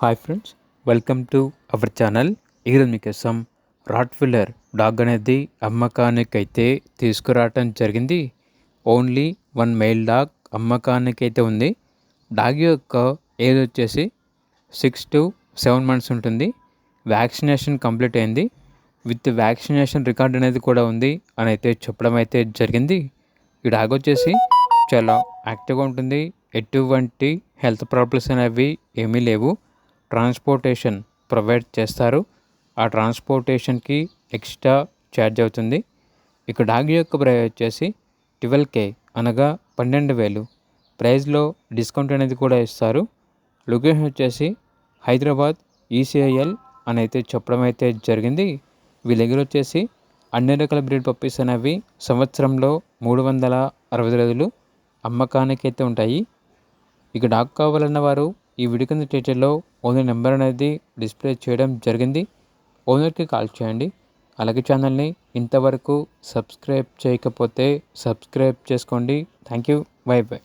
Hi friends, welcome to our channel. ఈరోజు మీకోసం Rottweiler dog అనేది అమ్మకానికి అయితే తీసుకురావటం జరిగింది. ఓన్లీ వన్ మెయిల్ డాగ్ అమ్మకానికి అయితే ఉంది. డాగ్ యొక్క ఏజ్ వచ్చేసి 6 to 7 months ఉంటుంది. వ్యాక్సినేషన్ కంప్లీట్ అయింది. విత్ వ్యాక్సినేషన్ రికార్డ్ అనేది కూడా ఉంది అని అయితే చెప్పడం అయితే జరిగింది. ఈ డాగ్ వచ్చేసి చాలా యాక్టివ్గా ఉంటుంది. ఎటువంటి హెల్త్ ప్రాబ్లమ్స్ అనేవి ఏమీ లేవు. ట్రాన్స్పోర్టేషన్ ప్రొవైడ్ చేస్తారు. ఆ ట్రాన్స్పోర్టేషన్కి ఎక్స్ట్రా ఛార్జ్ అవుతుంది. ఇక డాగ్ యొక్క ప్రైస్ వచ్చేసి 12K అనగా 12,000. ప్రైస్లో డిస్కౌంట్ అనేది కూడా ఇస్తారు. లొకేషన్ వచ్చేసి హైదరాబాద్ ECIL అని అయితే చెప్పడం అయితే జరిగింది. వీళ్ళ దగ్గర వచ్చేసి అన్ని రకాల బ్రీడ్ పప్పీస్ అనేవి సంవత్సరంలో 360 రోజులు అమ్మకానికి అయితే ఉంటాయి. ఇక డాగ్ కావాలన్న వారు ఈ వీడియో కింద టైటిల్లో ఓనర్ నెంబర్ అనేది డిస్ప్లే చేయడం జరిగింది. ఓనర్కి కాల్ చేయండి. అలాగే ఛానల్ని ఇంతవరకు సబ్స్క్రైబ్ చేయకపోతే సబ్స్క్రైబ్ చేసుకోండి. Thank you. By by.